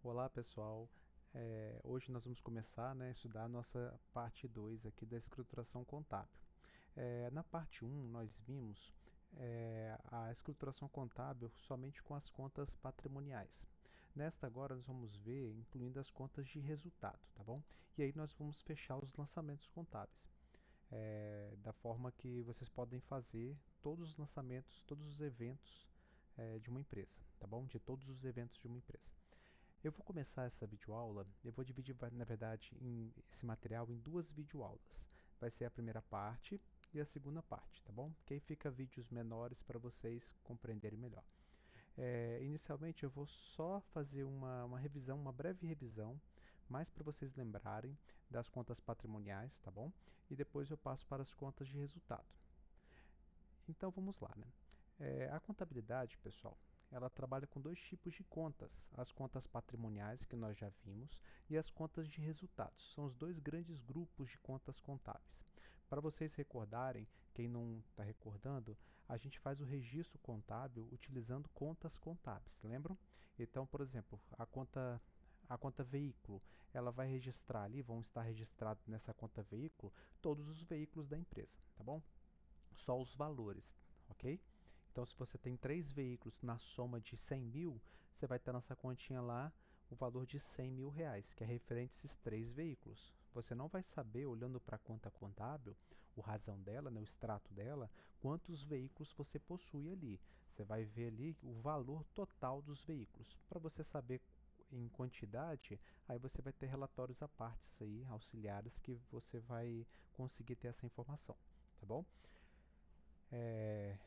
Olá pessoal, hoje nós vamos começar, a estudar a nossa parte 2 aqui da escrituração contábil. Na parte 1 nós vimos a escrituração contábil somente com as contas patrimoniais. Nesta agora nós vamos ver incluindo as contas de resultado, tá bom? E aí nós vamos fechar os lançamentos contábeis, da forma que vocês podem fazer todos os lançamentos, todos os eventos de uma empresa, tá bom? De todos os eventos de uma empresa. Eu vou começar essa videoaula, eu vou dividir, na verdade, esse material em duas videoaulas. Vai ser a primeira parte e a segunda parte, tá bom? Porque aí fica vídeos menores para vocês compreenderem melhor. Inicialmente eu vou só fazer uma revisão, uma breve revisão, mais para vocês lembrarem das contas patrimoniais, tá bom? E depois eu passo para as contas de resultado. Então vamos lá, né? A contabilidade, pessoal, ela trabalha com dois tipos de contas: as contas patrimoniais, que nós já vimos, e as contas de resultados. São os dois grandes grupos de contas contábeis. Para vocês recordarem, quem não está recordando, a gente faz o registro contábil utilizando contas contábeis, lembram? Então, por exemplo, a conta veículo, ela vai registrar ali, vão estar registrados nessa conta veículo todos os veículos da empresa, tá bom? Só os valores, ok? Então, se você tem 3 veículos na soma de 100 mil, você vai ter nessa continha lá o valor de 100 mil reais, que é referente a esses 3 veículos. Você não vai saber, olhando para a conta contábil, o razão dela, né, o extrato dela, quantos veículos você possui ali. Você vai ver ali o valor total dos veículos. Para você saber em quantidade, aí você vai ter relatórios à parte aí, auxiliares, que você vai conseguir ter essa informação, tá bom? É,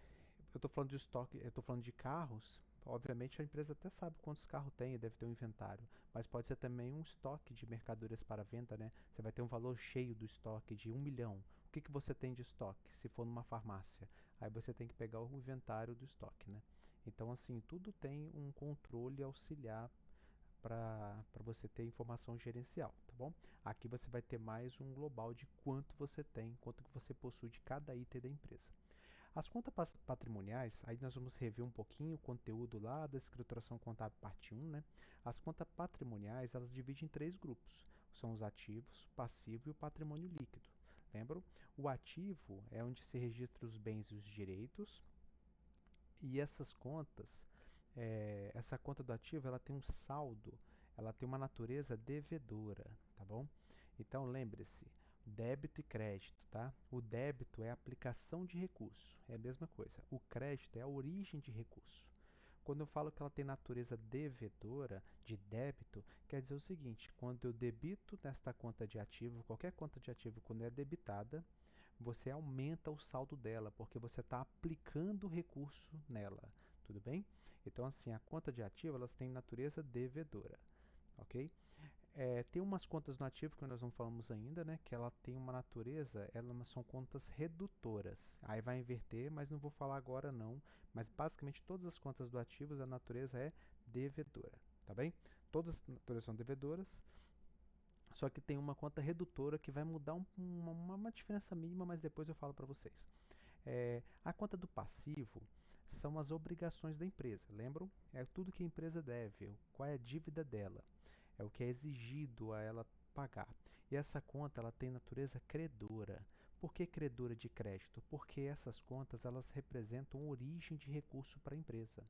eu estou falando de estoque, eu estou falando de carros. Obviamente a empresa até sabe quantos carros tem, deve ter um inventário, mas pode ser também um estoque de mercadorias para venda, né? Você vai ter um valor cheio do estoque de 1 milhão. O que você tem de estoque? Se for numa farmácia, aí você tem que pegar o inventário do estoque, né? Então, assim, tudo tem um controle auxiliar para você ter informação gerencial, tá bom? Aqui você vai ter mais um global de quanto você tem, quanto que você possui de cada item da empresa. As contas patrimoniais, aí nós vamos rever um pouquinho o conteúdo lá da escrituração contábil parte 1, né? As contas patrimoniais, elas dividem em 3 grupos. São os ativos, o passivo e o patrimônio líquido. Lembram? O ativo é onde se registra os bens e os direitos. E essas contas, essa conta do ativo, ela tem um saldo, ela tem uma natureza devedora, tá bom? Então lembre-se, débito e crédito, tá? O débito é a aplicação de recurso, é a mesma coisa. O crédito é a origem de recurso. Quando eu falo que ela tem natureza devedora, de débito, quer dizer o seguinte: quando eu debito nesta conta de ativo, qualquer conta de ativo, quando é debitada, você aumenta o saldo dela, porque você está aplicando recurso nela, tudo bem? Então, assim, a conta de ativo, elas têm natureza devedora, ok? Tem umas contas no ativo que nós não falamos ainda, né? Que ela tem uma natureza, elas são contas redutoras. Aí vai inverter, mas não vou falar agora não. Mas basicamente todas as contas do ativo, a natureza é devedora, tá bem? Todas as naturezas são devedoras, só que tem uma conta redutora que vai mudar uma diferença mínima, mas depois eu falo para vocês. A conta do passivo são as obrigações da empresa, lembram? É tudo que a empresa deve, qual é a dívida dela, é o que é exigido a ela pagar. E essa conta ela tem natureza credora. Por que credora de crédito? Porque essas contas elas representam origem de recurso para a empresa.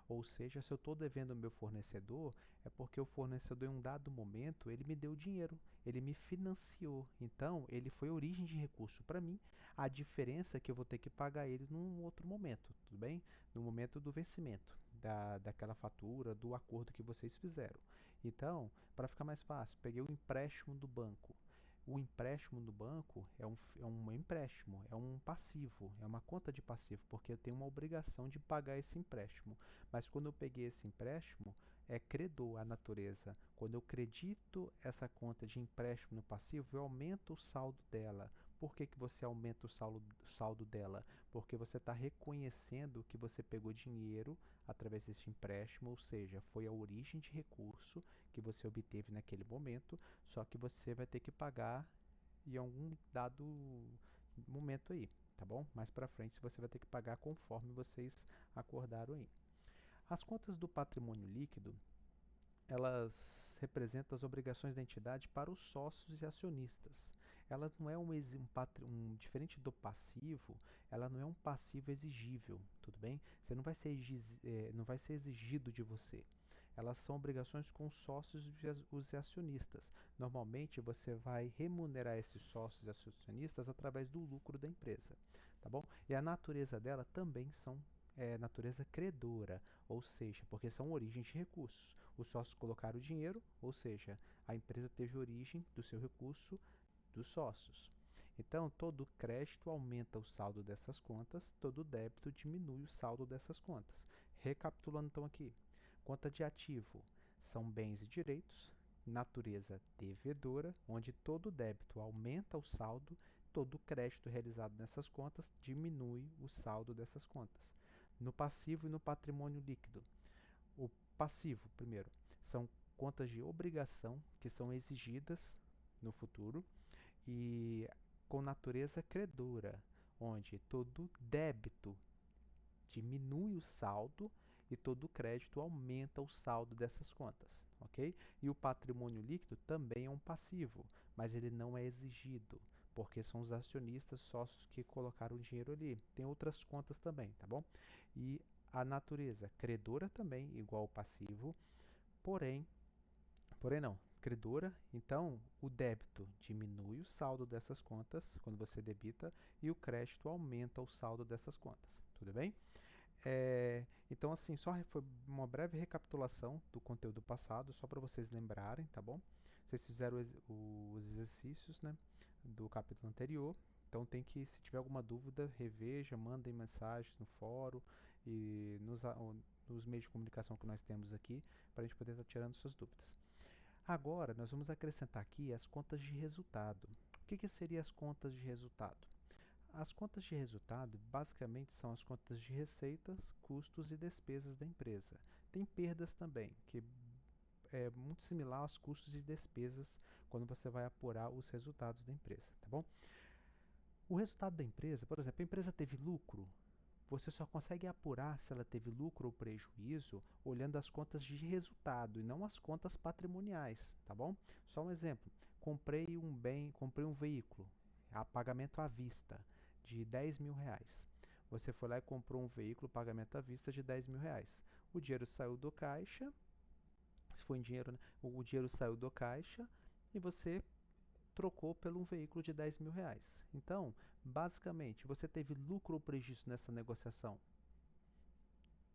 Ou seja, se eu estou devendo ao meu fornecedor, é porque o fornecedor em um dado momento ele me deu dinheiro, ele me financiou. Então, ele foi origem de recurso para mim. A diferença é que eu vou ter que pagar ele num outro momento, tudo bem? No momento do vencimento daquela fatura, do acordo que vocês fizeram. Então, para ficar mais fácil, peguei o empréstimo do banco. O empréstimo do banco é um empréstimo, é um passivo, é uma conta de passivo, porque eu tenho uma obrigação de pagar esse empréstimo. Mas quando eu peguei esse empréstimo, é credor a natureza. Quando eu credito essa conta de empréstimo no passivo, eu aumento o saldo dela. Por que, que você aumenta o saldo dela? Porque você está reconhecendo que você pegou dinheiro através desse empréstimo, ou seja, foi a origem de recurso que você obteve naquele momento, só que você vai ter que pagar em algum dado momento aí, tá bom? Mais para frente você vai ter que pagar conforme vocês acordaram aí. As contas do patrimônio líquido, elas representam as obrigações da entidade para os sócios e acionistas. Ela não é diferente do passivo, ela não é um passivo exigível, tudo bem? Você não vai ser, não vai ser exigido de você. Elas são obrigações com os sócios e os acionistas. Normalmente você vai remunerar esses sócios e acionistas através do lucro da empresa, tá bom? E a natureza dela também são natureza credora, ou seja, porque são origens de recursos. Os sócios colocaram o dinheiro, ou seja, a empresa teve origem do seu recurso dos sócios. Então, todo crédito aumenta o saldo dessas contas, todo débito diminui o saldo dessas contas. Recapitulando então aqui, conta de ativo são bens e direitos, natureza devedora, onde todo débito aumenta o saldo, todo crédito realizado nessas contas diminui o saldo dessas contas. No passivo e no patrimônio líquido. O passivo, primeiro, são contas de obrigação que são exigidas no futuro e com natureza credora, onde todo débito diminui o saldo e todo crédito aumenta o saldo dessas contas, ok? E o patrimônio líquido também é um passivo, mas ele não é exigido, porque são os acionistas, sócios que colocaram o dinheiro ali. Tem outras contas também, tá bom? E a natureza credora também, igual ao passivo, porém não, credora, então o débito diminui o saldo dessas contas quando você debita e o crédito aumenta o saldo dessas contas, tudo bem? Então, assim, só foi uma breve recapitulação do conteúdo passado, só para vocês lembrarem, tá bom? Vocês fizeram os exercícios, né, do capítulo anterior, então tem que, se tiver alguma dúvida, reveja, mandem mensagens no fórum e nos meios de comunicação que nós temos aqui, para a gente poder estar tirando suas dúvidas. Agora, nós vamos acrescentar aqui as contas de resultado. O que seriam as contas de resultado? As contas de resultado basicamente são as contas de receitas, custos e despesas da empresa. Tem perdas também, que é muito similar aos custos e despesas quando você vai apurar os resultados da empresa, tá bom? O resultado da empresa, por exemplo, a empresa teve lucro, você só consegue apurar se ela teve lucro ou prejuízo olhando as contas de resultado e não as contas patrimoniais, tá bom? Só um exemplo, comprei um veículo, a pagamento à vista de R$ 10.000. Você foi lá e comprou um veículo, pagamento à vista de R$ 10.000. O dinheiro saiu do caixa, se for em dinheiro, né? O dinheiro saiu do caixa e você trocou por um veículo de R$ 10.000. Então, basicamente, você teve lucro ou prejuízo nessa negociação?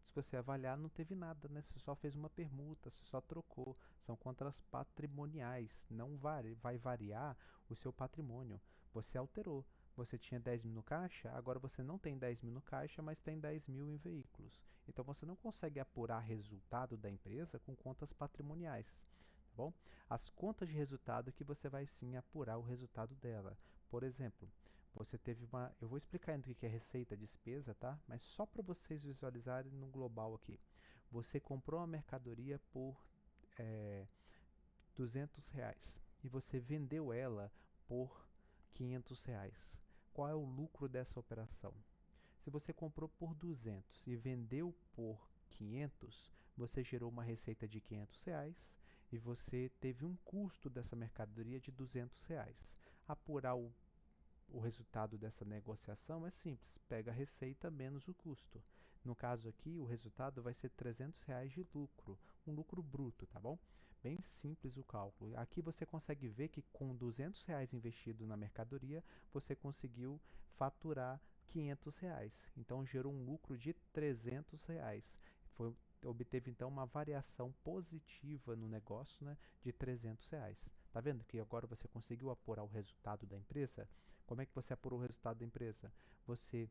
Se você avaliar, não teve nada, né? Você só fez uma permuta, você só trocou. São contas patrimoniais, não vai variar o seu patrimônio. Você alterou. Você tinha 10.000 no caixa, agora você não tem 10.000 no caixa, mas tem 10.000 em veículos. Então você não consegue apurar resultado da empresa com contas patrimoniais. Tá bom? As contas de resultado que você vai sim apurar o resultado dela. Por exemplo, você teve uma. Eu vou explicar ainda o que é receita e despesa, tá? Mas só para vocês visualizarem no global aqui. Você comprou uma mercadoria por R$ 200 e você vendeu ela por R$ 500. Qual é o lucro dessa operação? Se você comprou por 200 e vendeu por 500, você gerou uma receita de R$ 500 e você teve um custo dessa mercadoria de R$ 200. Apurar o resultado dessa negociação é simples, pega a receita menos o custo. No caso aqui, o resultado vai ser R$ 300 de lucro, um lucro bruto, tá bom? Bem simples o cálculo. Aqui você consegue ver que com R$ 200 investido na mercadoria, você conseguiu faturar R$ 500. Então gerou um lucro de R$ 300. Obteve então uma variação positiva no negócio, né, de R$ 300. Tá vendo que agora você conseguiu apurar o resultado da empresa? Como é que você apurou o resultado da empresa? Você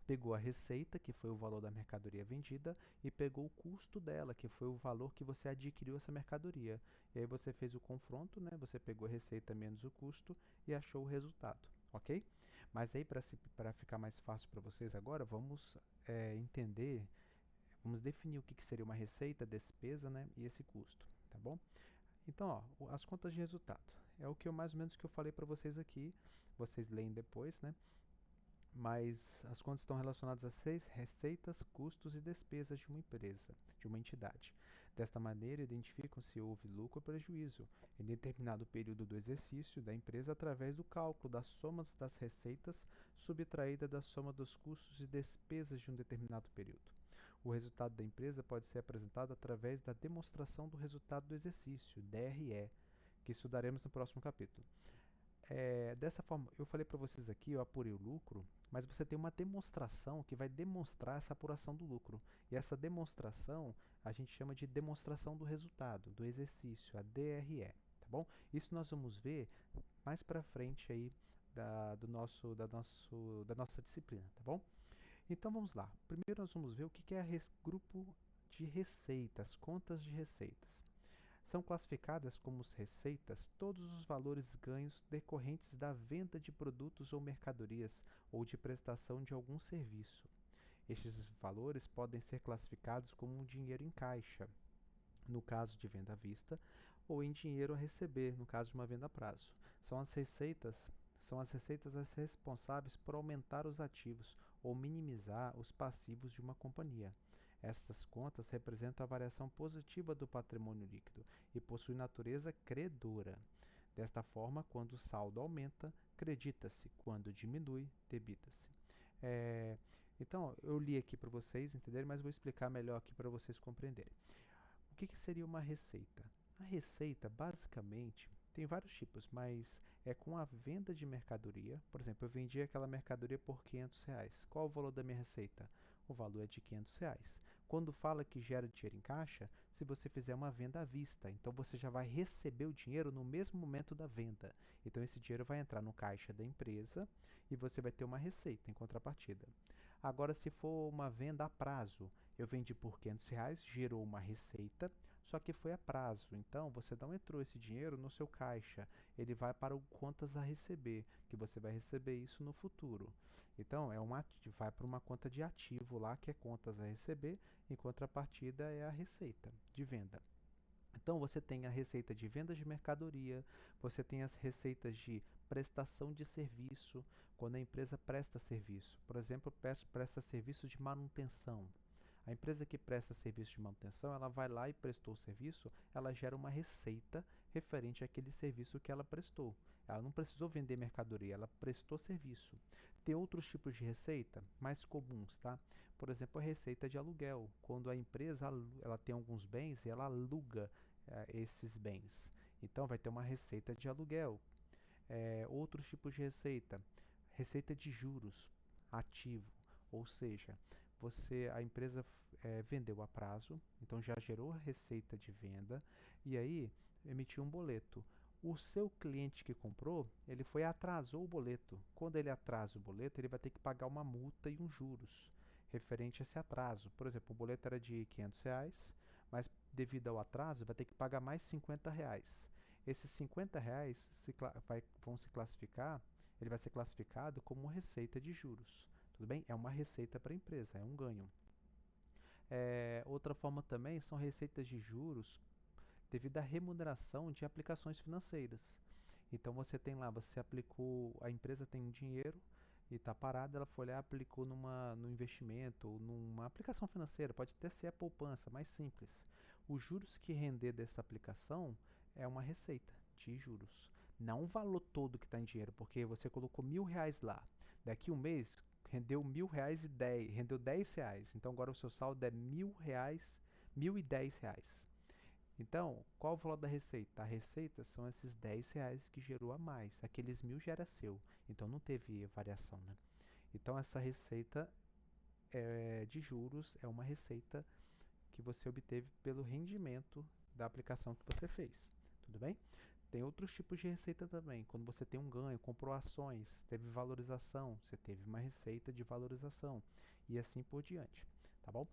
pegou a receita, que foi o valor da mercadoria vendida, e pegou o custo dela, que foi o valor que você adquiriu essa mercadoria. E aí você fez o confronto, né? Você pegou a receita menos o custo e achou o resultado, ok? Mas aí, para ficar mais fácil para vocês agora, vamos entender, vamos definir o que seria uma receita, despesa, né? E esse custo, tá bom? Então, ó, as contas de resultado. É o que eu mais ou menos que eu falei para vocês aqui. Vocês leem depois, né? Mas as contas estão relacionadas a receitas, custos e despesas de uma empresa, de uma entidade. Desta maneira, identificam se houve lucro ou prejuízo em determinado período do exercício da empresa através do cálculo das somas das receitas subtraída da soma dos custos e despesas de um determinado período. O resultado da empresa pode ser apresentado através da demonstração do resultado do exercício, DRE, que estudaremos no próximo capítulo. Dessa forma, eu falei para vocês aqui, eu apurei o lucro, mas você tem uma demonstração que vai demonstrar essa apuração do lucro. E essa demonstração a gente chama de demonstração do resultado, do exercício, a DRE, tá bom? Isso nós vamos ver mais para frente aí da nossa disciplina, tá bom? Então vamos lá. Primeiro nós vamos ver o que é grupo de receitas, contas de receitas. São classificadas como receitas todos os valores ganhos decorrentes da venda de produtos ou mercadorias ou de prestação de algum serviço. Estes valores podem ser classificados como um dinheiro em caixa, no caso de venda à vista, ou em dinheiro a receber, no caso de uma venda a prazo. São as receitas as responsáveis por aumentar os ativos ou minimizar os passivos de uma companhia. Estas contas representam a variação positiva do patrimônio líquido e possuem natureza credora. Desta forma, quando o saldo aumenta, credita-se; quando diminui, debita-se. Então, eu li aqui para vocês entenderem, mas vou explicar melhor aqui para vocês compreenderem. O que seria uma receita? A receita, basicamente, tem vários tipos, mas é com a venda de mercadoria. Por exemplo, eu vendi aquela mercadoria por R$ 500. Qual o valor da minha receita? O valor é de R$ 500. Quando fala que gera dinheiro em caixa, se você fizer uma venda à vista, então você já vai receber o dinheiro no mesmo momento da venda. Então esse dinheiro vai entrar no caixa da empresa e você vai ter uma receita em contrapartida. Agora, se for uma venda a prazo, eu vendi por R$ 500, gerou uma receita, só que foi a prazo. Então, você não entrou esse dinheiro no seu caixa, ele vai para o contas a receber, que você vai receber isso no futuro. Então, vai para uma conta de ativo lá, que é contas a receber, em contrapartida é a receita de venda. Então, você tem a receita de venda de mercadoria, você tem as receitas de prestação de serviço, quando a empresa presta serviço. Por exemplo, presta serviço de manutenção. A empresa que presta serviço de manutenção, ela vai lá e prestou o serviço, ela gera uma receita referente àquele serviço que ela prestou. Ela não precisou vender mercadoria, ela prestou serviço. Tem outros tipos de receita mais comuns, tá? Por exemplo, a receita de aluguel, quando a empresa ela tem alguns bens e ela aluga esses bens. Então vai ter uma receita de aluguel. Outros tipos de receita, receita de juros ativo, ou seja, a empresa vendeu a prazo, então já gerou a receita de venda e aí emitiu um boleto. O seu cliente que comprou, ele atrasou o boleto. Quando ele atrasa o boleto, ele vai ter que pagar uma multa e uns juros referente a esse atraso. Por exemplo, o boleto era de R$ 500, mas devido ao atraso, vai ter que pagar mais R$ 50. Esses R$ 50 vão se classificar, ele vai ser classificado como receita de juros. Tudo bem? É uma receita para a empresa, é um ganho. Outra forma também são receitas de juros devido à remuneração de aplicações financeiras. Então você tem lá, você aplicou, a empresa tem um dinheiro e está parada, ela foi lá e aplicou no investimento ou numa aplicação financeira, pode até ser a poupança, mais simples. Os juros que render dessa aplicação é uma receita de juros. Não o valor todo que está em dinheiro, porque você colocou R$ 1.000 lá. Daqui um mês rendeu R$ 1.000 rendeu R$ 10. Então agora o seu saldo é R$ 1.000, R$ 1.010. Então, qual o valor da receita? A receita são esses R$ 10 que gerou a mais. Aqueles 1.000 já era seu. Então não teve variação, né? Então essa receita de juros é uma receita que você obteve pelo rendimento da aplicação que você fez. Tudo bem? Tem outros tipos de receita também. Quando você tem um ganho, comprou ações, teve valorização, você teve uma receita de valorização e assim por diante. Tá bom?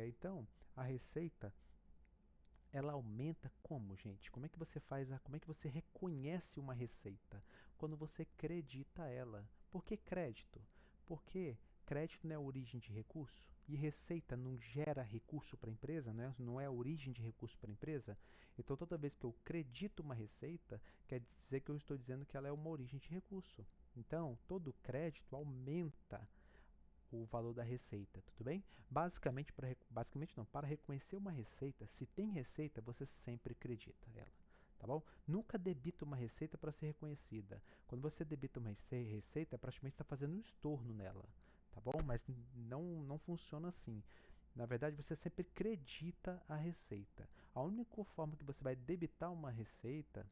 Então, a receita ela aumenta como, gente? Como é que você como é que você reconhece uma receita? Quando você credita ela. Por que crédito? Porque crédito não é origem de recurso e receita não gera recurso para a empresa, né? Não é a origem de recurso para a empresa. Então, toda vez que eu credito uma receita, quer dizer que eu estou dizendo que ela é uma origem de recurso. Então, todo crédito aumenta o valor da receita, tudo bem? Basicamente não, para reconhecer uma receita, se tem receita, você sempre acredita ela, tá bom? Nunca debita uma receita para ser reconhecida. Quando você debita uma receita, praticamente está fazendo um estorno nela, tá bom? Mas não funciona assim. Na verdade, você sempre acredita a receita. A única forma que você vai debitar uma receita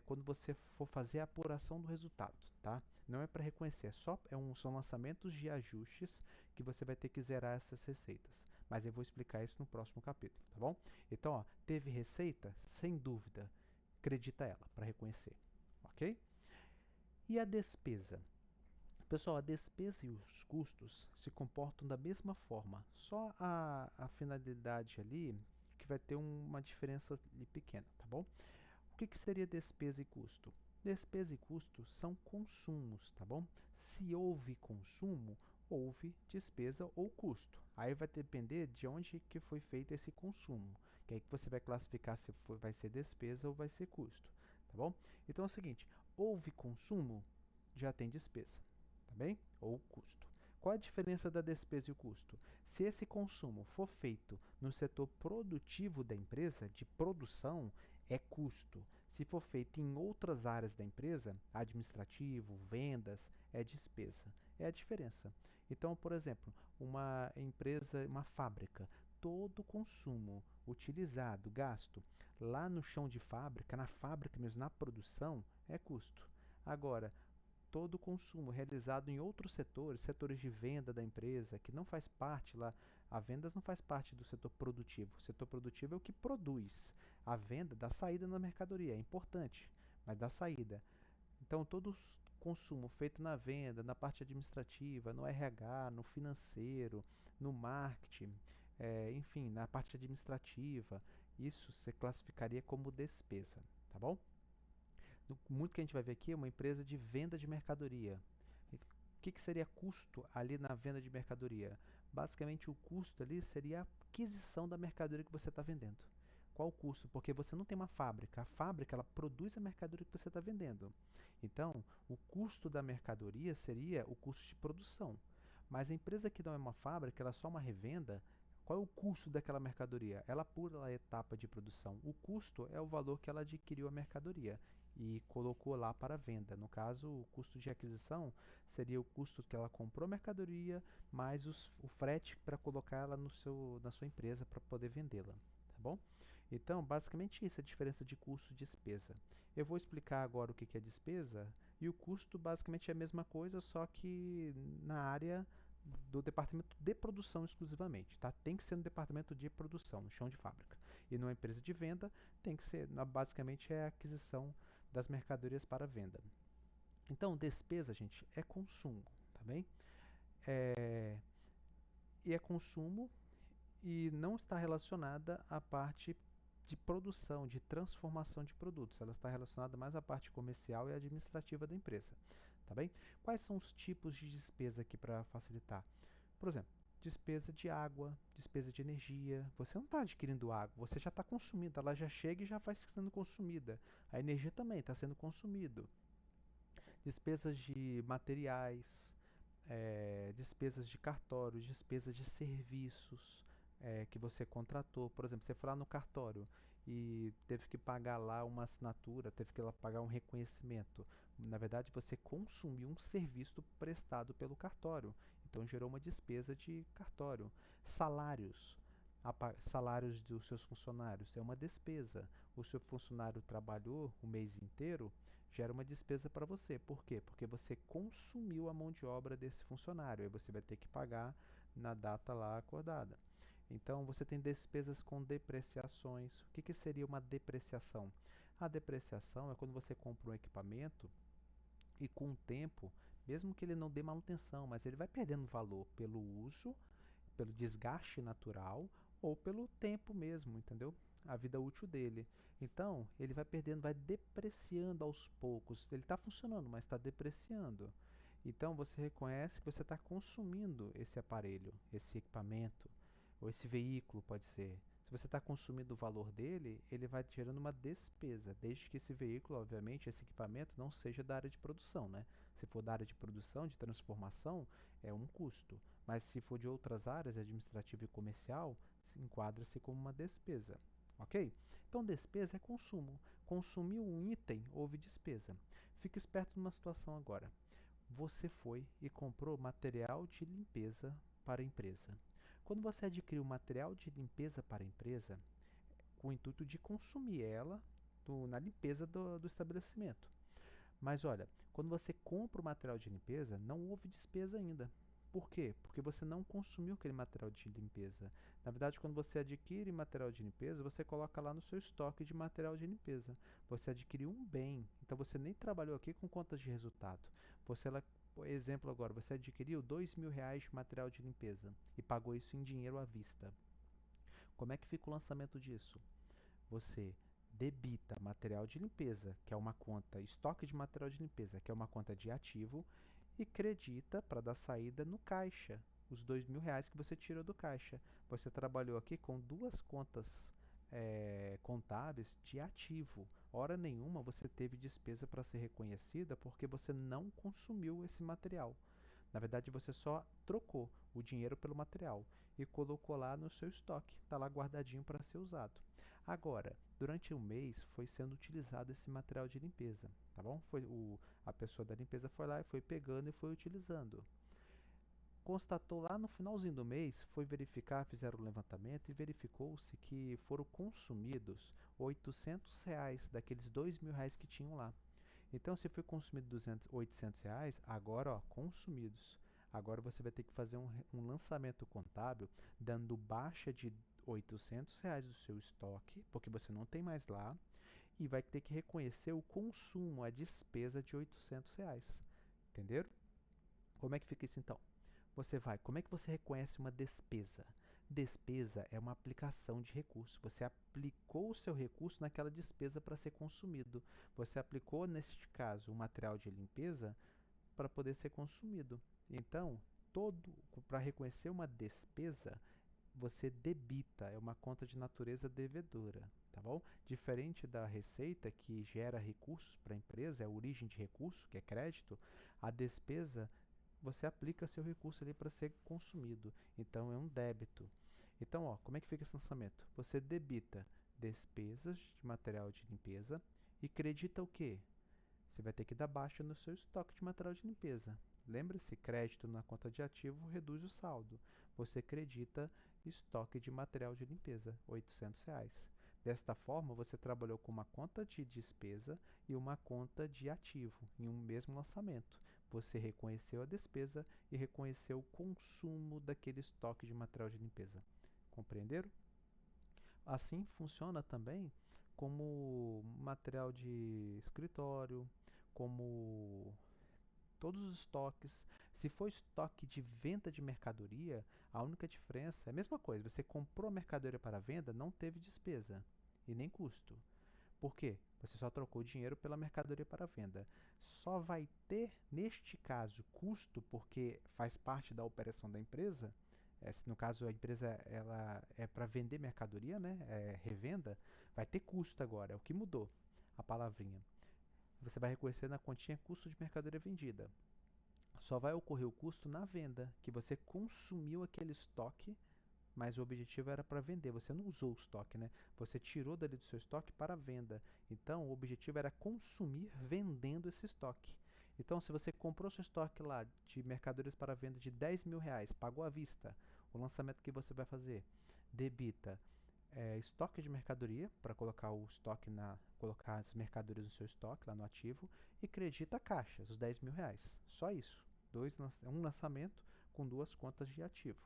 quando você for fazer a apuração do resultado, tá? Não é para reconhecer, são lançamentos de ajustes que você vai ter que zerar essas receitas. Mas eu vou explicar isso no próximo capítulo, tá bom? Então, ó, teve receita? Sem dúvida, acredita ela para reconhecer, ok? E a despesa? Pessoal, a despesa e os custos se comportam da mesma forma, só a finalidade ali que vai ter uma diferença ali pequena, tá bom? O que seria despesa e custo? Despesa e custo são consumos, tá bom? Se houve consumo, houve despesa ou custo. Aí vai depender de onde que foi feito esse consumo, que aí que você vai classificar se vai ser despesa ou vai ser custo, tá bom? Então é o seguinte, houve consumo, já tem despesa, tá bem? Ou custo. Qual a diferença da despesa e o custo? Se esse consumo for feito no setor produtivo da empresa, de produção, é custo. Se for feito em outras áreas da empresa, administrativo, vendas, é despesa. É a diferença. Então, por exemplo, uma empresa, uma fábrica, todo consumo utilizado, gasto, lá no chão de fábrica, na fábrica mesmo, na produção, é custo. Agora, todo o consumo realizado em outros setores, setores de venda da empresa, que não faz parte lá, a vendas não faz parte do setor produtivo. O setor produtivo é o que produz. A venda dá saída na mercadoria, é importante, mas dá saída. Então, todo o consumo feito na venda, na parte administrativa, no RH, no financeiro, no marketing, enfim, na parte administrativa, isso você classificaria como despesa, tá bom? Muito que a gente vai ver aqui é uma empresa de venda de mercadoria. O que seria custo ali na venda de mercadoria? Basicamente, o custo ali seria a aquisição da mercadoria que você está vendendo. Qual o custo? Porque você não tem uma fábrica. A fábrica ela produz a mercadoria que você está vendendo. Então, o custo da mercadoria seria o custo de produção. Mas a empresa que não é uma fábrica, ela é só uma revenda. Qual é o custo daquela mercadoria? Ela pula a etapa de produção. O custo é o valor que ela adquiriu a mercadoria e colocou lá para venda. No caso, o custo de aquisição seria o custo que ela comprou a mercadoria mais o frete para colocar ela na sua empresa para poder vendê-la. Tá bom? Então, basicamente isso, a diferença de custo e despesa. Eu vou explicar agora o que é despesa e o custo basicamente é a mesma coisa, só que na área do departamento de produção exclusivamente, tá? Tem que ser no departamento de produção, no chão de fábrica. E numa empresa de venda, tem que ser, basicamente, é a aquisição das mercadorias para venda. Então, despesa, gente, é consumo, tá bem? E é consumo e não está relacionada à parte de produção, de transformação de produtos. Ela está relacionada mais à parte comercial e administrativa da empresa, tá bem? Quais são os tipos de despesa aqui para facilitar? Por exemplo, despesa de água, despesa de energia. Você não está adquirindo água, você já está consumindo. Ela já chega e já vai sendo consumida. A energia também está sendo consumida. Despesas de materiais, despesas de cartório, despesas de serviços que você contratou. Por exemplo, você foi lá no cartório e teve que pagar lá uma assinatura, teve que lá pagar um reconhecimento. Na verdade, você consumiu um serviço prestado pelo cartório, então gerou uma despesa de cartório. Salários. Salários dos seus funcionários é uma despesa. O seu funcionário trabalhou o mês inteiro, gera uma despesa para você. Por quê? Porque você consumiu a mão de obra desse funcionário, aí você vai ter que pagar na data lá acordada. Então você tem despesas com depreciações. O que seria uma depreciação? A depreciação é quando você compra um equipamento e com o tempo, mesmo que ele não dê manutenção, mas ele vai perdendo valor pelo uso, pelo desgaste natural ou pelo tempo mesmo, entendeu? A vida útil dele. Então, ele vai perdendo, vai depreciando aos poucos. Ele está funcionando, mas está depreciando. Então, você reconhece que você está consumindo esse aparelho, esse equipamento, ou esse veículo, pode ser. Se você está consumindo o valor dele, ele vai gerando uma despesa, desde que esse veículo, obviamente, esse equipamento não seja da área de produção, né? Se for da área de produção, de transformação, é um custo. Mas se for de outras áreas, administrativa e comercial, enquadra-se como uma despesa. Ok? Então, despesa é consumo. Consumiu um item, houve despesa. Fique esperto numa situação agora. Você foi e comprou material de limpeza para a empresa. Quando você adquire o material de limpeza para a empresa, com o intuito de consumir ela na limpeza do estabelecimento. Mas olha, quando você compra o material de limpeza, não houve despesa ainda. Por quê? Porque você não consumiu aquele material de limpeza. Na verdade, quando você adquire material de limpeza, você coloca lá no seu estoque de material de limpeza. Você adquiriu um bem, então você nem trabalhou aqui com contas de resultado. Você, por exemplo agora, você adquiriu R$ 2.000 de material de limpeza e pagou isso em dinheiro à vista. Como é que fica o lançamento disso? Você debita material de limpeza, que é uma conta, estoque de material de limpeza, que é uma conta de ativo, e credita para dar saída no caixa, os R$ 2.000 que você tirou do caixa. Você trabalhou aqui com duas contas contábeis de ativo. Hora nenhuma você teve despesa para ser reconhecida porque você não consumiu esse material. Na verdade, você só trocou o dinheiro pelo material e colocou lá no seu estoque. Está lá guardadinho para ser usado. Agora, durante um mês foi sendo utilizado esse material de limpeza, tá bom? A pessoa da limpeza foi lá e foi pegando e foi utilizando. Constatou lá no finalzinho do mês, foi verificar, fizeram o levantamento e verificou-se que foram consumidos R$ 800 daqueles R$ 2.000 que tinham lá. Então, se foi consumido 200, R$ 800, agora, ó, consumidos. Agora você vai ter que fazer um lançamento contábil, dando baixa de R$ 800 do seu estoque, porque você não tem mais lá, e vai ter que reconhecer o consumo, a despesa de R$ 800. Entenderam? Como é que fica isso então? Como é que você reconhece uma despesa? Despesa é uma aplicação de recurso. Você aplicou o seu recurso naquela despesa para ser consumido. Você aplicou, neste caso, o material de limpeza para poder ser consumido. Então, para reconhecer uma despesa, você debita, é uma conta de natureza devedora, tá bom? Diferente da receita que gera recursos para a empresa, é a origem de recurso, que é crédito, a despesa você aplica seu recurso ali para ser consumido. Então é um débito. Então, ó, como é que fica esse lançamento? Você debita despesas de material de limpeza e credita o quê? Você vai ter que dar baixa no seu estoque de material de limpeza. Lembre-se, crédito na conta de ativo reduz o saldo. Você credita estoque de material de limpeza, R$ 800. Desta forma, você trabalhou com uma conta de despesa e uma conta de ativo em um mesmo lançamento. Você reconheceu a despesa e reconheceu o consumo daquele estoque de material de limpeza. Compreenderam? Assim funciona também como material de escritório, como todos os estoques. Se for estoque de venda de mercadoria, a única diferença é a mesma coisa. Você comprou a mercadoria para venda, não teve despesa e nem custo. Por quê? Você só trocou o dinheiro pela mercadoria para venda. Só vai ter, neste caso, custo, porque faz parte da operação da empresa. Se no caso a empresa ela é para vender mercadoria, né? É revenda, vai ter custo agora. É o que mudou a palavrinha. Você vai reconhecer na continha custo de mercadoria vendida. Só vai ocorrer o custo na venda, que você consumiu aquele estoque, mas o objetivo era para vender. Você não usou o estoque, né? Você tirou dali do seu estoque para venda. Então, o objetivo era consumir vendendo esse estoque. Então, se você comprou seu estoque lá de mercadorias para venda de R$ 10.000, pagou à vista, o lançamento que você vai fazer? Debita estoque de mercadoria para colocar colocar as mercadorias no seu estoque lá no ativo e credita a caixa, os R$ 10.000. Só isso. Um lançamento com duas contas de ativo.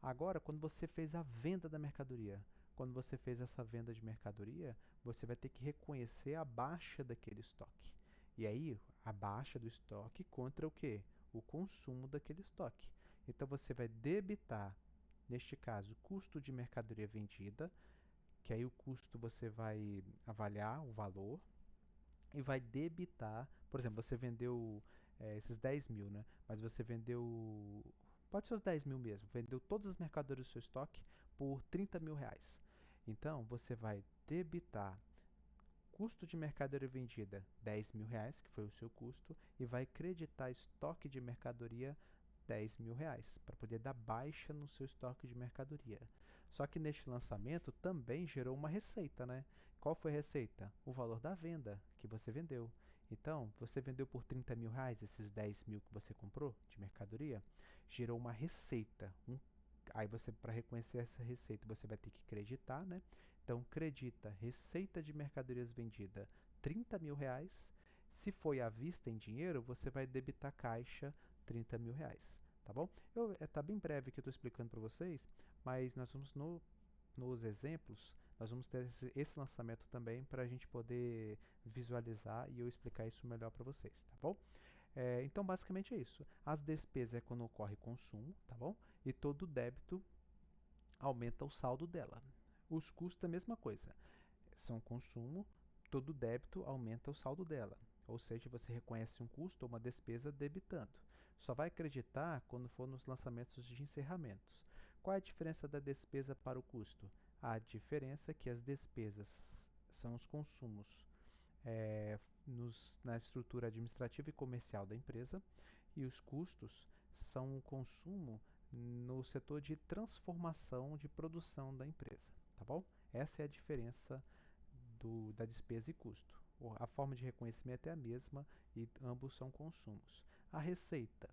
Agora, quando você fez a venda da mercadoria, quando você fez essa venda de mercadoria, você vai ter que reconhecer a baixa daquele estoque. E aí, a baixa do estoque contra o quê? O consumo daquele estoque. Então, você vai debitar, neste caso, custo de mercadoria vendida, que aí o custo você vai avaliar o valor e vai debitar, por exemplo, você vendeu esses 10.000, né? Mas você vendeu, pode ser os 10.000 mesmo, vendeu todas as mercadorias do seu estoque por 30 mil reais. Então, você vai debitar custo de mercadoria vendida 10 mil reais, que foi o seu custo, e vai creditar estoque de mercadoria 10 mil reais, para poder dar baixa no seu estoque de mercadoria. Só que neste lançamento também gerou uma receita, né? Qual foi a receita? O valor da venda que você vendeu. Então, você vendeu por 30 mil reais esses 10 mil que você comprou de mercadoria, gerou uma receita. Aí você, para reconhecer essa receita, você vai ter que creditar, né? Então, credita receita de mercadorias vendida 30 mil reais. Se foi à vista em dinheiro, você vai debitar caixa 30 mil reais, tá bom? Tá bem breve que eu estou explicando para vocês, mas nós vamos nos exemplos, nós vamos ter esse lançamento também para a gente poder visualizar e eu explicar isso melhor para vocês, tá bom? Então, basicamente é isso. As despesas é quando ocorre consumo, tá bom? E todo débito aumenta o saldo dela. Os custos é a mesma coisa. São consumo, todo débito aumenta o saldo dela. Ou seja, você reconhece um custo ou uma despesa debitando. Só vai acreditar quando for nos lançamentos de encerramentos. Qual é a diferença da despesa para o custo? A diferença é que as despesas são os consumos na estrutura administrativa e comercial da empresa, e os custos são o consumo no setor de transformação de produção da empresa, tá bom? Essa é a diferença da despesa e custo. A forma de reconhecimento é a mesma e ambos são consumos. A receita.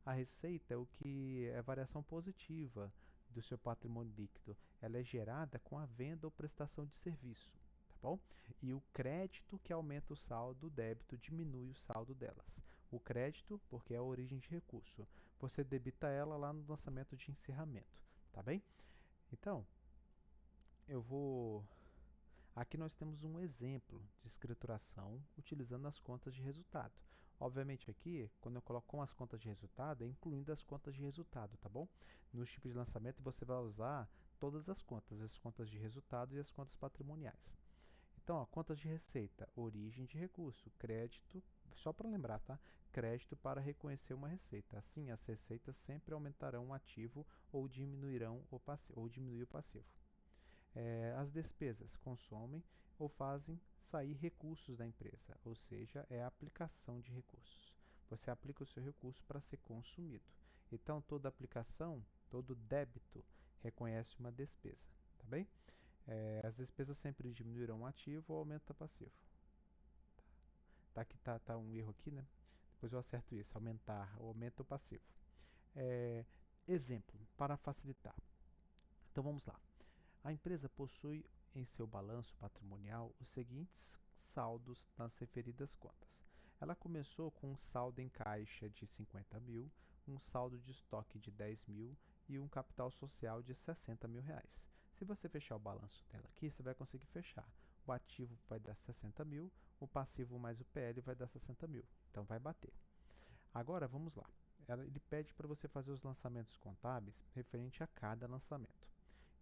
A receita é o que é variação positiva do seu patrimônio líquido. Ela é gerada com a venda ou prestação de serviço, tá bom? E o crédito que aumenta o saldo, o débito diminui o saldo delas. O crédito, porque é a origem de recurso. Você debita ela lá no lançamento de encerramento, tá bem? Então, eu vou... Aqui nós temos um exemplo de escrituração utilizando as contas de resultado. Obviamente aqui, quando eu coloco com as contas de resultado, é incluindo as contas de resultado, tá bom? No tipo de lançamento você vai usar todas as contas de resultado e as contas patrimoniais. Então, ó, contas de receita, origem de recurso, crédito, só para lembrar, tá? Crédito para reconhecer uma receita. Assim, as receitas sempre aumentarão o ativo ou diminuirão o passivo, ou diminuir o passivo. As despesas consomem ou fazem sair recursos da empresa, ou seja, é a aplicação de recursos. Você aplica o seu recurso para ser consumido. Então, toda aplicação, todo débito reconhece uma despesa, tá bem? As despesas sempre diminuirão o ativo ou aumenta o passivo. Tá, aqui tá um erro aqui, né? Depois eu acerto isso, aumentar ou aumenta o passivo. Exemplo, para facilitar. Então vamos lá. A empresa possui em seu balanço patrimonial os seguintes saldos nas referidas contas. Ela começou com um saldo em caixa de 50 mil, um saldo de estoque de 10 mil e um capital social de 60 mil reais. Se você fechar o balanço dela aqui, você vai conseguir fechar. O ativo vai dar 60 mil, o passivo mais o PL vai dar 60 mil. Então vai bater. Agora vamos lá. Ele pede para você fazer os lançamentos contábeis referente a cada lançamento.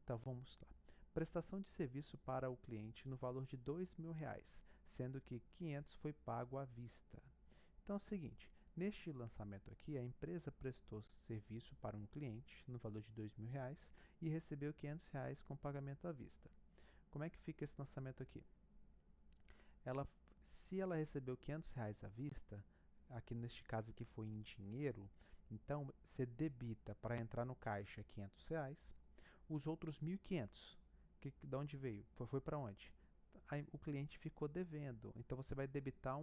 Então vamos lá. Prestação de serviço para o cliente no valor de R$ 2.000, sendo que 500 foi pago à vista. Então é o seguinte, neste lançamento aqui, a empresa prestou serviço para um cliente no valor de R$ 2.000 e recebeu R$ 500 com pagamento à vista. Como é que fica esse lançamento aqui? Se ela recebeu R$ 500 à vista, aqui neste caso aqui foi em dinheiro, então você debita para entrar no caixa R$ 500, os outros 1.500, de onde veio? Foi para onde? Aí, o cliente ficou devendo, então você vai debitar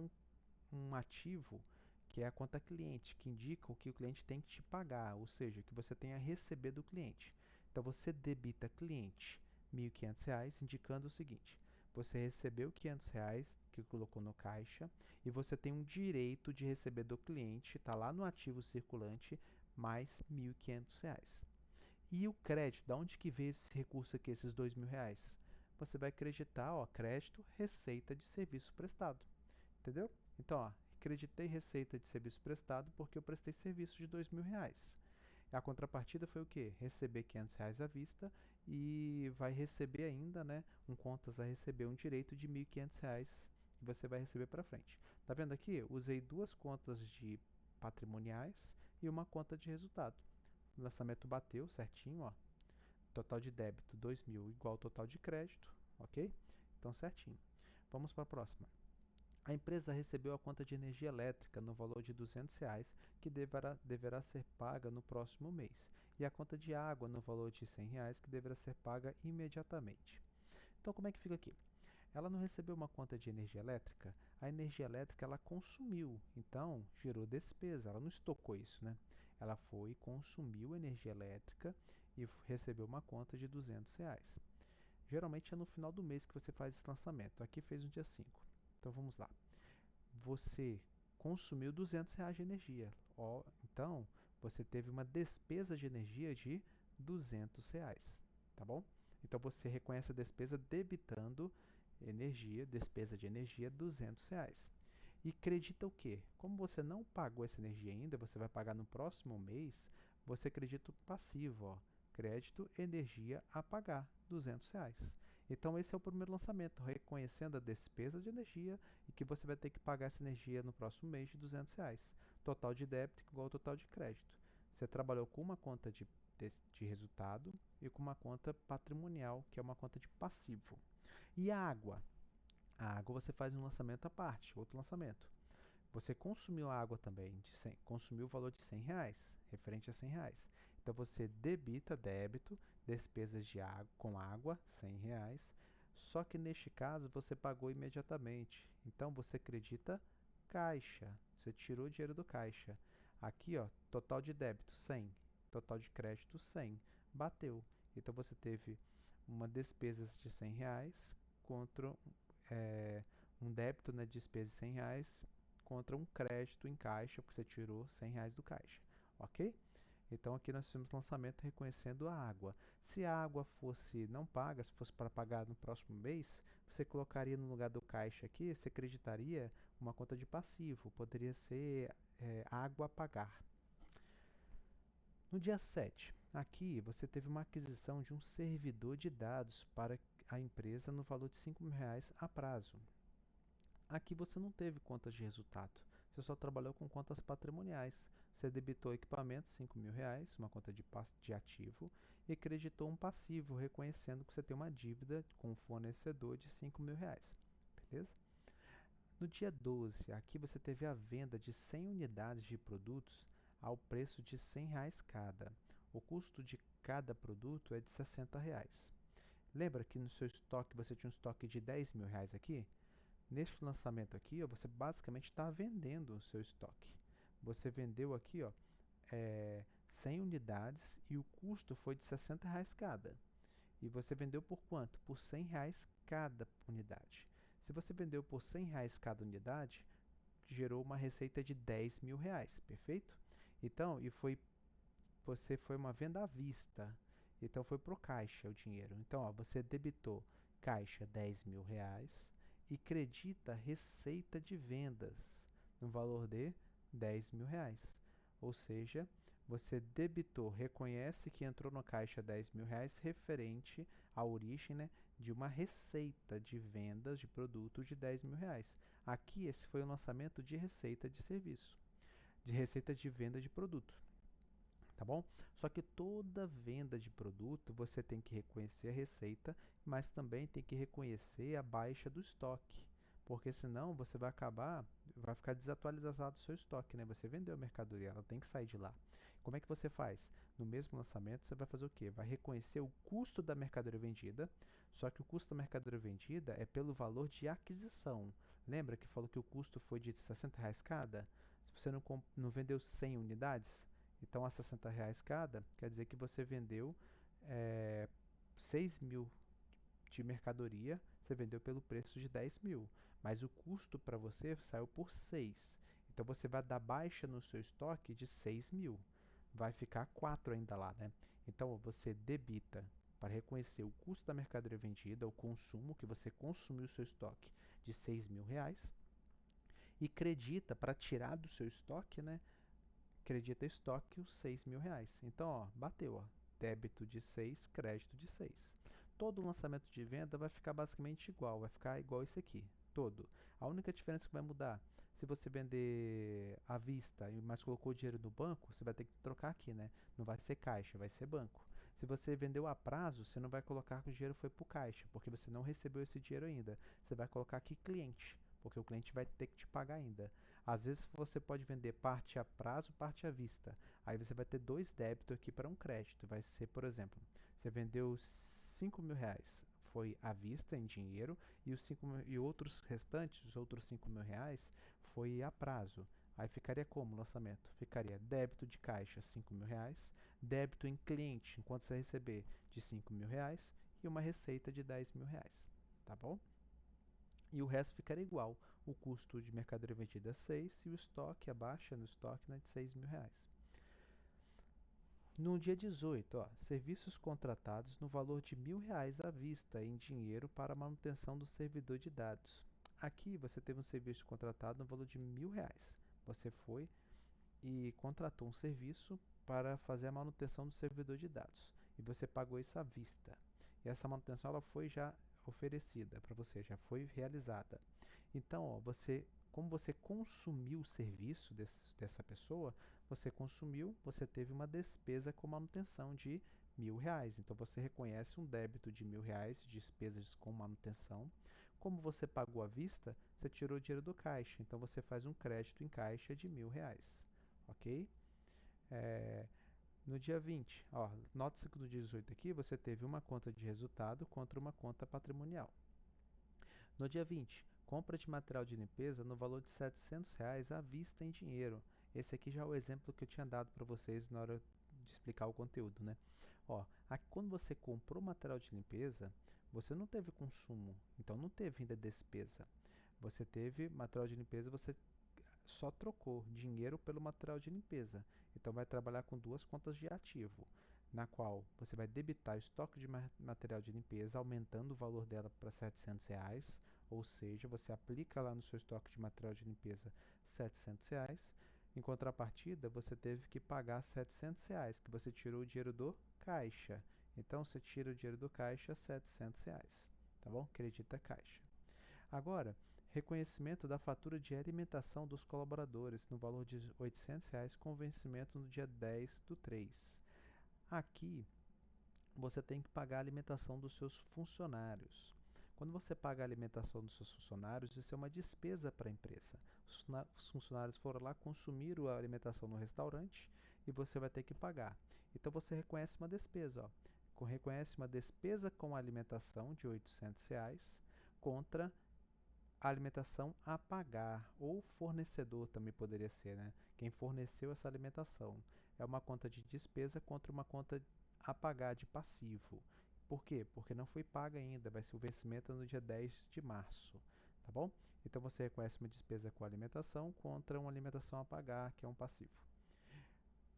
um ativo que é a conta cliente, que indica o que o cliente tem que te pagar, ou seja, o que você tem a receber do cliente. Então você debita cliente R$ 1.500, indicando o seguinte: você recebeu R$ 500 que colocou no caixa e você tem um direito de receber do cliente, está lá no ativo circulante, mais R$ 1.500. E o crédito, da onde que veio esse recurso aqui, esses R$ 2.000? Você vai acreditar, ó, crédito, receita de serviço prestado. Entendeu? Então, ó, acreditei receita de serviço prestado porque eu prestei serviço de R$ 2.000. A contrapartida foi o quê? Receber R$ 500 à vista e vai receber ainda, né, um contas a receber um direito de R$ 1.500 que você vai receber para frente. Tá vendo aqui? Usei duas contas de patrimoniais e uma conta de resultado. O lançamento bateu certinho, ó. total de débito 2.000 igual ao total de crédito, ok? Então, certinho. Vamos para a próxima. A empresa recebeu a conta de energia elétrica no valor de R$ 200, que deverá ser paga no próximo mês, e a conta de água no valor de R$ 100, que deverá ser paga imediatamente. Então, como é que fica aqui? Ela não recebeu uma conta de energia elétrica, a energia elétrica ela consumiu, então gerou despesa, ela não estocou isso, né? Ela foi, consumiu energia elétrica e recebeu uma conta de R$ 200. Geralmente é no final do mês que você faz esse lançamento, aqui fez no dia 5. Então vamos lá. Você consumiu R$ 200 de energia, então você teve uma despesa de energia de R$ 200, tá bom? Então você reconhece a despesa debitando energia, despesa de energia, R$ 200. E acredita o quê? Como você não pagou essa energia ainda, você vai pagar no próximo mês, você acredita o passivo, ó, crédito, energia a pagar, R$ 200. Então esse é o primeiro lançamento, reconhecendo a despesa de energia e que você vai ter que pagar essa energia no próximo mês de R$ 200. Total de débito igual ao total de crédito. Você trabalhou com uma conta de resultado e com uma conta patrimonial, que é uma conta de passivo. E a água? A água você faz um lançamento à parte, outro lançamento. Você consumiu a água também, consumiu o valor de R$ 100, referente a R$ 100. Então você debita débito, despesas de água, com água, R$ 100. Só que neste caso você pagou imediatamente. Então você acredita caixa. Você tirou o dinheiro do caixa. Aqui, ó, total de débito 100, total de crédito 100. Bateu. Então você teve uma despesa de R$ 100 contra um débito, né, de despesa de R$ 100 contra um crédito em caixa, porque você tirou R$ 100 do caixa, ok? Então aqui nós fizemos lançamento reconhecendo a água. Se a água fosse não paga, se fosse para pagar no próximo mês, você colocaria no lugar do caixa aqui, você acreditaria uma conta de passivo, poderia ser água a pagar. No dia 7, aqui você teve uma aquisição de um servidor de dados para a empresa no valor de R$ 5.000 a prazo. Aqui você não teve contas de resultado, você só trabalhou com contas patrimoniais. Você debitou equipamentos R$ 5.000, uma conta de ativo, e creditou um passivo, reconhecendo que você tem uma dívida com o fornecedor de R$ 5.000. Beleza? No dia 12, aqui você teve a venda de 100 unidades de produtos ao preço de R$ 100 cada. O custo de cada produto é de R$ 60. Lembra que no seu estoque você tinha um estoque de R$ 10.000 aqui? Neste lançamento aqui, ó, você basicamente está vendendo o seu estoque. Você vendeu aqui, ó, 100 unidades e o custo foi de R$ 60 cada. E você vendeu por quanto? Por R$ 100 cada unidade. Se você vendeu por R$ 100 cada unidade, gerou uma receita de R$ 10.000, perfeito? Então, você foi uma venda à vista. Então foi pro caixa o dinheiro. Então, ó, você debitou caixa R$ 10.000 e credita receita de vendas no valor de R$ 10.000. Ou seja, você debitou, reconhece que entrou no caixa R$ 10.000 referente à origem, né, de uma receita de vendas de produto de R$ 10.000. Aqui esse foi o lançamento de receita de serviço, de receita de venda de produto. Tá bom? Só que toda venda de produto você tem que reconhecer a receita, mas também tem que reconhecer a baixa do estoque, porque senão você vai ficar desatualizado o seu estoque, né? Você vendeu a mercadoria, ela tem que sair de lá. Como é que você faz? No mesmo lançamento você vai fazer o quê? Vai reconhecer o custo da mercadoria vendida, só que o custo da mercadoria vendida é pelo valor de aquisição. Lembra que falou que o custo foi de R$ 60 cada? Se você não vendeu 100 unidades, então, a R$ 60 cada, quer dizer que você vendeu 6.000 de mercadoria, você vendeu pelo preço de 10.000, mas o custo para você saiu por 6. Então, você vai dar baixa no seu estoque de 6.000. Vai ficar 4 ainda lá, né? Então, você debita para reconhecer o custo da mercadoria vendida, o consumo que você consumiu o seu estoque de R$ 6.000 e credita para tirar do seu estoque, né? Credita estoque os R$ 6.000. Então, ó, bateu, ó, débito de 6, crédito de 6. Todo o lançamento de venda vai ficar basicamente igual, vai ficar igual esse aqui, todo. A única diferença que vai mudar, se você vender à vista, mas colocou o dinheiro no banco, você vai ter que trocar aqui, né? Não vai ser caixa, vai ser banco. Se você vendeu a prazo, você não vai colocar que o dinheiro foi para o caixa, porque você não recebeu esse dinheiro ainda. Você vai colocar aqui cliente, porque o cliente vai ter que te pagar ainda. Às vezes você pode vender parte a prazo, parte à vista. Aí você vai ter dois débitos aqui para um crédito. Vai ser, por exemplo, você vendeu 5 mil reais, foi à vista em dinheiro, e e outros restantes, os outros 5 mil reais, foi a prazo. Aí ficaria como o lançamento? Ficaria débito de caixa 5 mil reais, débito em cliente, enquanto você receber, de 5 mil reais e uma receita de 10 mil reais. Tá bom? E o resto ficaria igual. O custo de mercadoria vendida é 6 e o estoque, a baixa no estoque, né, de 6 mil reais. No dia 18, ó, serviços contratados no valor de R$ 1.000 à vista em dinheiro para manutenção do servidor de dados. Aqui você teve um serviço contratado no valor de R$ 1.000. Você foi e contratou um serviço para fazer a manutenção do servidor de dados. E você pagou isso à vista. E essa manutenção ela foi já oferecida para você, já foi realizada. Então, ó, como você consumiu o serviço dessa pessoa, você consumiu, você teve uma despesa com manutenção de R$ 1.000. Então, você reconhece um débito de R$ 1.000, despesas com manutenção. Como você pagou à vista, você tirou o dinheiro do caixa. Então, você faz um crédito em caixa de R$ 1.000. Ok? É, no dia 20, ó, nota-se que no dia 18 aqui você teve uma conta de resultado contra uma conta patrimonial. No dia 20, compra de material de limpeza no valor de R$ 700 à vista em dinheiro. Esse aqui já é o exemplo que eu tinha dado para vocês na hora de explicar o conteúdo, né? Ó, aqui, quando você comprou material de limpeza, você não teve consumo, então não teve ainda despesa. Você teve material de limpeza, você só trocou dinheiro pelo material de limpeza. Então vai trabalhar com duas contas de ativo, na qual você vai debitar o estoque de material de limpeza, aumentando o valor dela para R$ 700, ou seja, você aplica lá no seu estoque de material de limpeza R$ 700. Em contrapartida, você teve que pagar R$ 700, que você tirou o dinheiro do caixa. Então, você tira o dinheiro do caixa, R$ 700, tá bom? Acredita caixa. Agora, reconhecimento da fatura de alimentação dos colaboradores no valor de R$ 800 com vencimento no dia 10/3. Aqui, você tem que pagar a alimentação dos seus funcionários. Quando você paga a alimentação dos seus funcionários, isso é uma despesa para a empresa. Os funcionários foram lá consumir a alimentação no restaurante e você vai ter que pagar. Então você reconhece uma despesa, ó. Reconhece uma despesa com alimentação de R$ 800 contra a alimentação a pagar, ou fornecedor também poderia ser, né? Quem forneceu essa alimentação. É uma conta de despesa contra uma conta a pagar de passivo. Por quê? Porque não foi paga ainda, vai ser o vencimento no dia 10 de março, tá bom? Então você reconhece uma despesa com alimentação contra uma alimentação a pagar, que é um passivo.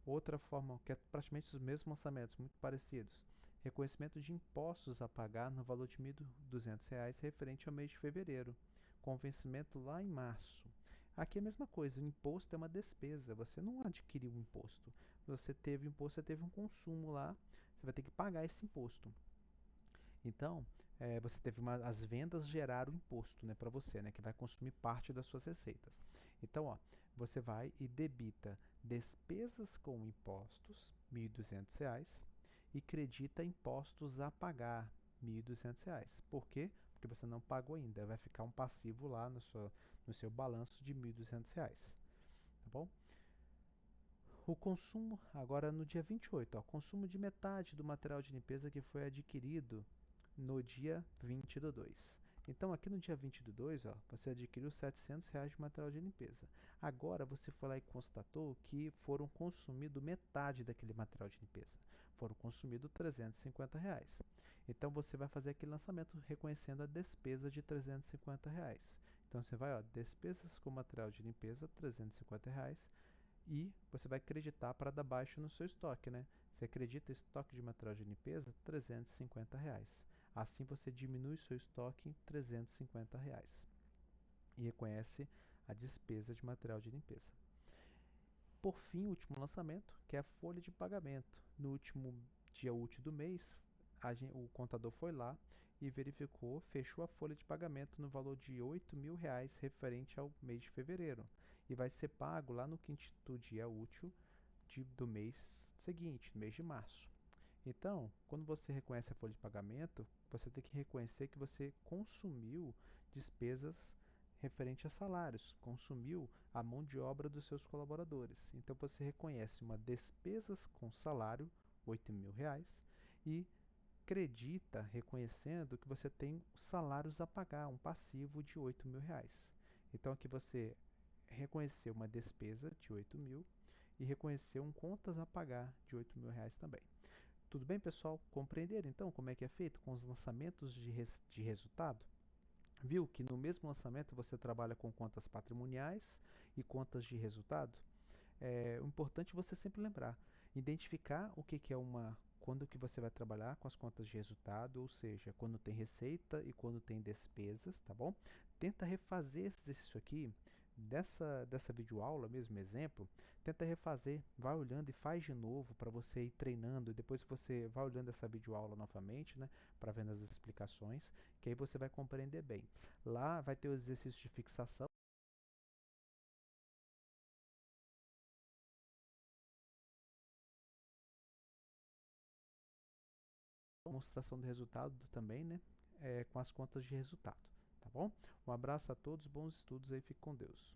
Outra forma, que é praticamente os mesmos lançamentos, muito parecidos. Reconhecimento de impostos a pagar no valor de R$ 1.200 referente ao mês de fevereiro, com vencimento lá em março. Aqui é a mesma coisa, o imposto é uma despesa, você não adquiriu um imposto. Você teve imposto, você teve um consumo lá, você vai ter que pagar esse imposto. Então, você teve as vendas geraram imposto, né, para você, né, que vai consumir parte das suas receitas. Então, ó, você vai e debita despesas com impostos, R$ 1.200, e credita impostos a pagar, R$ 1.200. Por quê? Porque você não pagou ainda, vai ficar um passivo lá no seu balanço de R$ 1.200. Tá bom? O consumo, agora no dia 28, ó, consumo de metade do material de limpeza que foi adquirido no dia 20/2. Então, aqui no dia 20/2, ó, você adquiriu R$ 700 de material de limpeza. Agora, você foi lá e constatou que foram consumidos metade daquele material de limpeza. Foram consumidos R$ 350. Então, você vai fazer aquele lançamento reconhecendo a despesa de R$ 350. Então, você vai, ó, despesas com material de limpeza, R$ 350. E você vai acreditar para dar baixa no seu estoque, né? Você acredita estoque de material de limpeza? R$ 350. Assim você diminui seu estoque em R$ 350 e reconhece a despesa de material de limpeza. Por fim, o último lançamento, que é a folha de pagamento. No último dia útil do mês, o contador foi lá e verificou, fechou a folha de pagamento no valor de R$ 8.000 referente ao mês de fevereiro. E vai ser pago lá no quinto dia útil do mês seguinte, mês de março. Então, quando você reconhece a folha de pagamento, você tem que reconhecer que você consumiu despesas referente a salários, consumiu a mão de obra dos seus colaboradores. Então, você reconhece uma despesas com salário, R$ 8.000, e acredita, reconhecendo que você tem salários a pagar, um passivo de R$ 8.000. Então aqui você reconheceu uma despesa de 8.000 e reconheceu um contas a pagar de R$ 8.000 também. Tudo bem, pessoal? Compreenderam então como é que é feito com os lançamentos de resultado? Viu que no mesmo lançamento você trabalha com contas patrimoniais e contas de resultado? O importante é você sempre lembrar, identificar o que é quando que você vai trabalhar com as contas de resultado, ou seja, quando tem receita e quando tem despesas, tá bom? Tenta refazer esse exercício aqui, dessa videoaula, mesmo exemplo, tenta refazer, vai olhando e faz de novo para você ir treinando, e depois você vai olhando essa videoaula novamente, né, para ver as explicações, que aí você vai compreender bem. Lá vai ter os exercícios de fixação, demonstração do resultado também, né? Com as contas de resultado, tá bom? Um abraço a todos, bons estudos aí, fique com Deus.